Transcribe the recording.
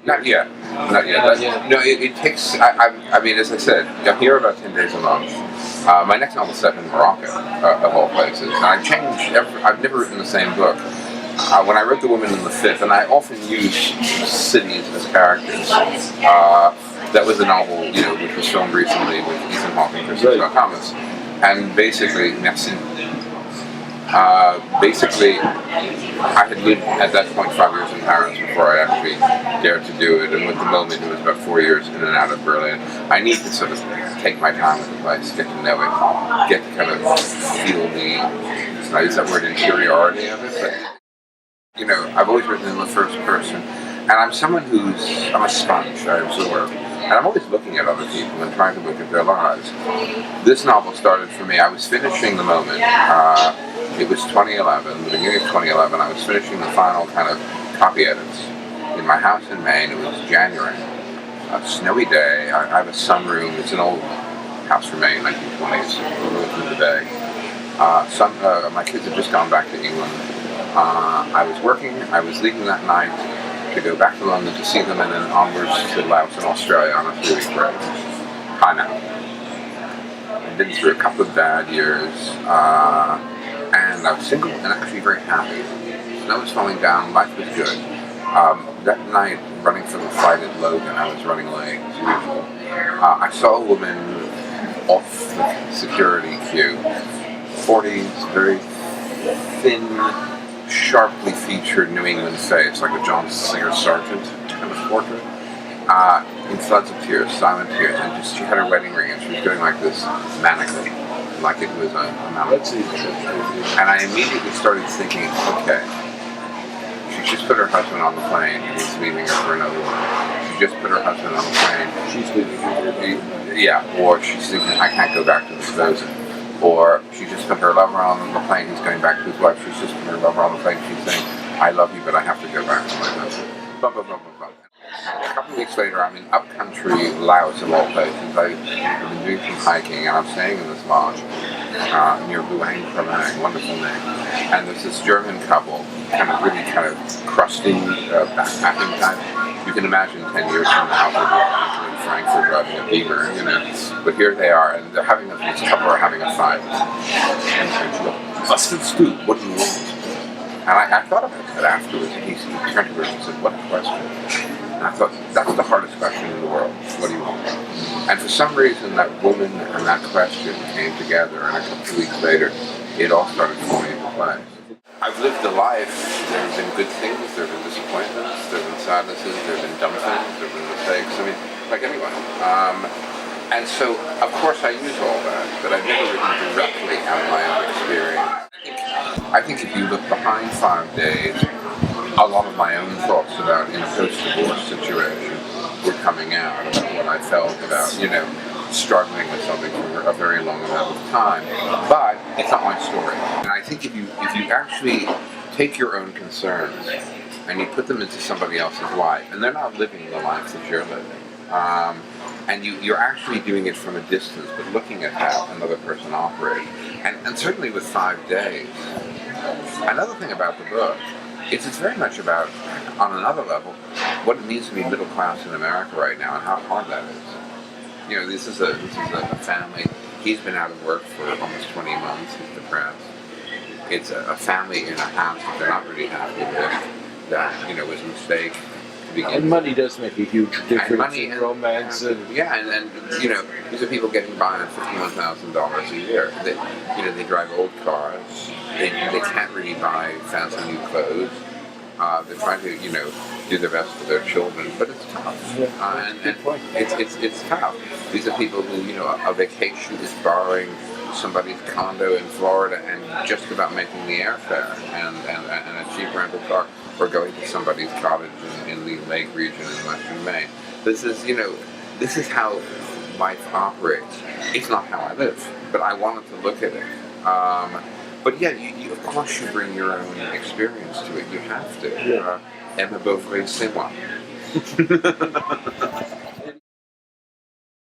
Not yet. Not yet. No, it takes. I mean, as I said, I'm here about 10 days a month. My next novel's set in Morocco, of all places. And I've changed. I've never written the same book. When I wrote The Woman in the Fifth, and I often use cities as characters. That was a novel, which was filmed recently with Ethan Hawke and Kristen Thomas. And basically, I had lived at that point 5 years in Paris before I actually dared to do it, and with the moment it was about 4 years in and out of Berlin. I need to sort of take my time with the place, get to know it, get to kind of feel I use that word interiority of it, but I've always written in the first person, and I'm a sponge, I absorb. And I'm always looking at other people and trying to look at their lives. This novel started for me, I was finishing the moment. It was 2011, the beginning of 2011. I was finishing the final kind of copy edits in my house in Maine. It was January, a snowy day. I have a sunroom. It's an old house from Maine, 1920s, in the bay. My kids had just gone back to England. I was working. I was leaving that night to go back to London to see them, and then onwards to Laos and Australia on a 3-week break. High now. I've been through a couple of bad years. And I was single and actually very happy. Snow was falling down, life was good. That night, running for the fight at Logan, I was running late as usual. I saw a woman off the security queue, 40s, very thin, sharply featured New England face, like a John Singer Sargent kind of portrait, in floods of tears, silent tears, and she had a wedding ring and she was doing like this manically. Like it was a mountain. And I immediately started thinking, okay, she just put her husband on the plane and he's leaving her for another one. She just put her husband on the plane. She's leaving her. Yeah, or she's thinking, I can't go back to this Bosun. Or she just put her lover on the plane, he's going back to his wife. She's just put her lover on the plane, she's saying, I love you, but I have to go back to my husband. Blah, blah, blah, blah, blah. A couple of weeks later, I'm in upcountry Laos of all places. I've been doing some hiking, and I'm staying in this lodge near Luang Prabang, wonderful name. And there's this German couple, kind of crusty backpacking type. You can imagine 10 years from now they'll be in Frankfurt driving a Beamer, But here they are, and this couple are having a fight. And she goes, "Was willst du? What do you want?" And I thought about that afterwards, and he turned to her and said, "What a question." And I thought, that's the hardest question in the world. What do you want? And for some reason, that woman and that question came together, and a couple of weeks later, it all started falling into place. I've lived a life. There have been good things, there have been disappointments, there have been sadnesses, there have been dumb things, there have been mistakes. I mean, like anyone. And so, of course, I use all that, but I've never written directly out of my own experience. I think if you look behind 5 days, a lot of my own thoughts about in a post-divorce situation were coming out about what I felt about, struggling with something for a very long amount of time. But it's not my story. And I think if you actually take your own concerns and you put them into somebody else's life, and they're not living the life that you're living, and you're actually doing it from a distance, but looking at how another person operates. And certainly with 5 days. Another thing about the book, it's very much about, on another level, what it means to be middle class in America right now and how hard that is. This is a family. He's been out of work for almost 20 months. He's depressed. It's a family in a house that they're not really happy with. That was a mistake. And money does make a huge difference in romance. And these are people getting by on $51,000 a year. They drive old cars. They can't really buy fancy new clothes. They're trying to, do their best for their children, but it's tough. And it's tough. These are people who, a vacation is borrowing somebody's condo in Florida and just about making the airfare and a cheap rental car, or going to somebody's cottage in the Lake region in Western Maine. This is how life operates. It's not how I live, but I wanted to look at it. But yeah, you of course you bring your own experience to it. You have to. Emma Bovary, c'est moi.